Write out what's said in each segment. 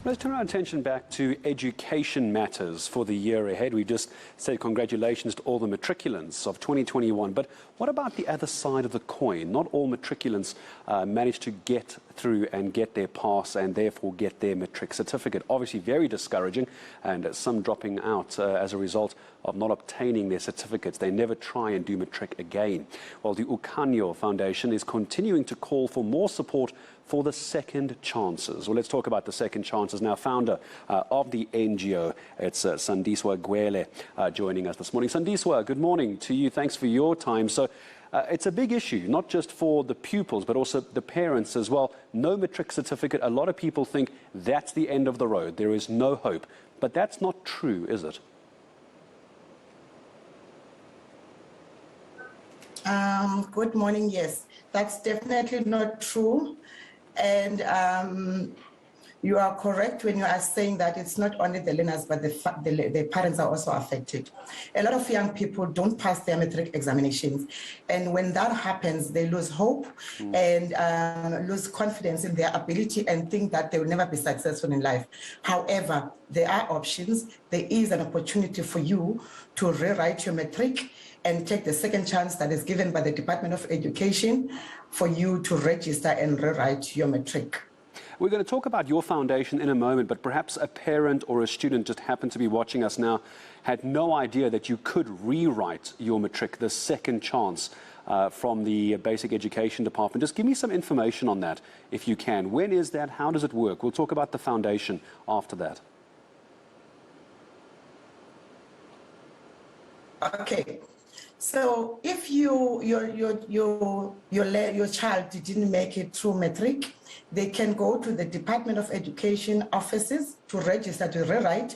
Let's turn our attention back to education matters for the year ahead. We just said congratulations to all the matriculants of 2021. But what about the other side of the coin? Not all matriculants managed to get through and get their pass and therefore get their matric certificate. Obviously very discouraging, and some dropping out as a result of not obtaining their certificates. They never try and do matric again. Well, the Ukhanyo Foundation is continuing to call for more support for the second chances. Well, let's talk about the second chances now. Founder of the NGO, it's Sandiswa Gwele joining us this morning. Sandiswa, good morning to you. Thanks for your time. So it's a big issue, not just for the pupils, but also the parents as well. No matric certificate. A lot of people think that's the end of the road. There is no hope. But that's not true, is it? Good morning. Yes, that's definitely not true. And you are correct when you are saying that it's not only the learners, but the parents are also affected. A lot of young people don't pass their matric examinations. And when that happens, they lose hope and lose confidence in their ability and think that they will never be successful in life. However, there are options. There is an opportunity for you to rewrite your matric and take the second chance that is given by the Department of Education for you to register and rewrite your matric. We're going to talk about your foundation in a moment, but perhaps a parent or a student just happened to be watching us now, had no idea that you could rewrite your matric, the second chance from the Basic Education Department. Just give me some information on that, if you can. When is that? How does it work? We'll talk about the foundation after that. Okay. So if your child didn't make it through matric, they can go to the Department of Education offices to register to rewrite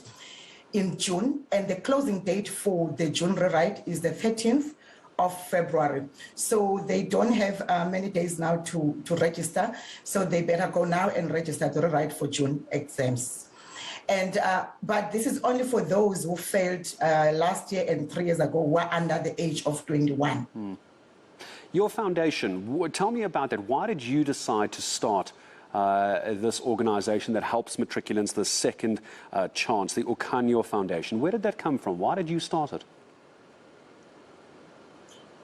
in June, and the closing date for the June rewrite is the 13th of February. So they don't have many days now to register, so they better go now and register to rewrite for June exams. And but this is only for those who failed last year and 3 years ago, were under the age of 21. Your foundation, tell me about that. Why did you decide to start this organization that helps matriculants, the second chance, the Ukhanyo Foundation? Where did that come from? Why did you start it?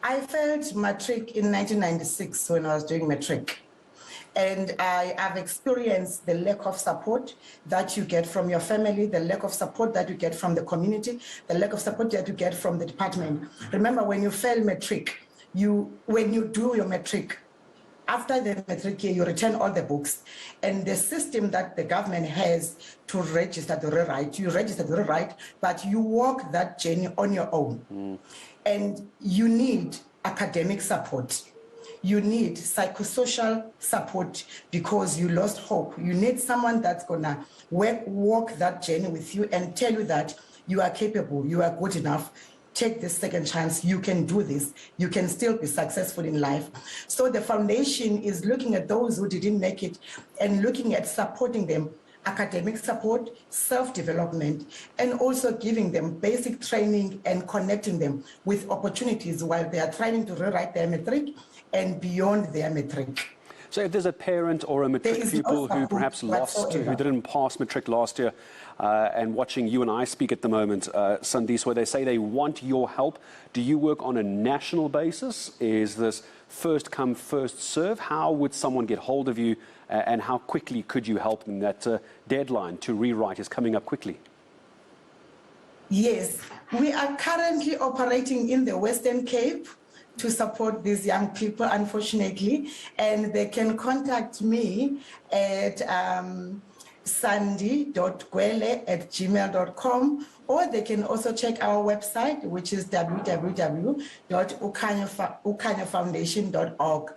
I failed matric in 1996 when I was doing matric. And I have experienced the lack of support that you get from your family, the lack of support that you get from the community, the lack of support that you get from the department. Remember, when you fail matric, when you do your matric, after the matric year, you return all the books. And the system that the government has to register to rewrite, you register to rewrite, but you walk that journey on your own. And you need academic support. You need psychosocial support because you lost hope. You need someone that's gonna walk that journey with you and tell you that you are capable, you are good enough. Take this second chance, you can do this, you can still be successful in life. So the foundation is looking at those who didn't make it and looking at supporting them, academic support, self-development, and also giving them basic training and connecting them with opportunities while they are trying to rewrite their matric and beyond their matric. So if there's a parent or a matric pupil who perhaps lost, who didn't pass matric last year, and watching you and I speak at the moment, Sandis, where they say they want your help, do you work on a national basis? Is this first come, first serve? How would someone get hold of you, and how quickly could you help them? That deadline to rewrite is coming up quickly. Yes, we are currently operating in the Western Cape to support these young people, unfortunately, and they can contact me at sandy.gwele@gmail.com, or they can also check our website, which is www.ukhanyofoundation.org.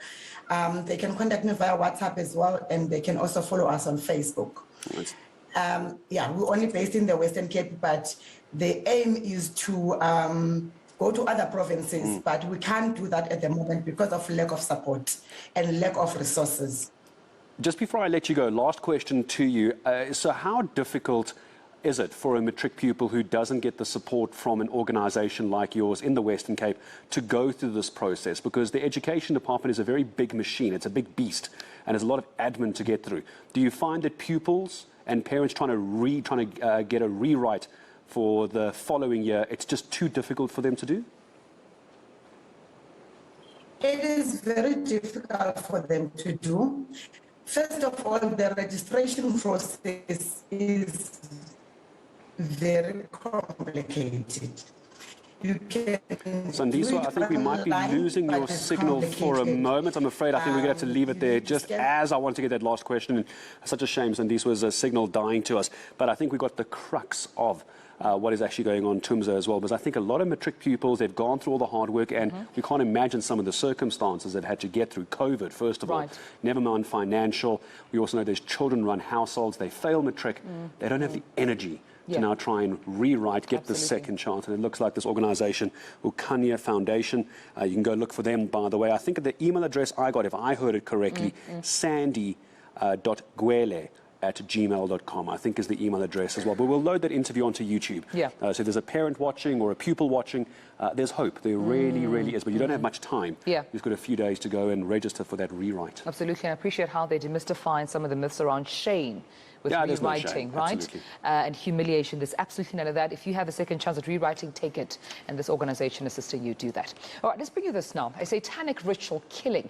They can contact me via WhatsApp as well, and they can also follow us on Facebook. Nice. Yeah, we're only based in the Western Cape, but the aim is to go to other provinces, but we can't do that at the moment because of lack of support and lack of resources. Just before I let you go, last question to you. So how difficult is it for a matric pupil who doesn't get the support from an organisation like yours in the Western Cape to go through this process? Because the education department is a very big machine. It's a big beast, and there's a lot of admin to get through. Do you find that pupils and parents trying to get a rewrite for the following year, it's just too difficult for them to do? It is very difficult for them to do. First of all, the registration process is very complicated. You can Sandiswa, I think we might be losing your signal for a moment. I'm afraid I think we're going to have to leave it there just as I want to get that last question. And such a shame, Sandiswa's signal dying to us. But I think we got the crux of what is actually going on in Tumza as well, because I think a lot of matric pupils, they've gone through all the hard work, and we can't imagine some of the circumstances they've had to get through. COVID, first of all, never mind financial. We also know there's children-run households. They fail matric. They don't have the energy to now try and rewrite, get the second chance. And it looks like this organisation, Ukhanyo Foundation, you can go look for them, by the way. I think the email address I got, if I heard it correctly, sandy.gwele@gmail.com, I think is the email address as well. But we'll load that interview onto YouTube. So if there's a parent watching or a pupil watching, there's hope. There really, really is. But you don't have much time. You've got a few days to go and register for that rewrite. Absolutely. I appreciate how they demystify some of the myths around shame with rewriting, right? And humiliation. There's absolutely none of that. If you have a second chance at rewriting, take it. And this organization assisting you do that. All right, let's bring you this now. A satanic ritual killing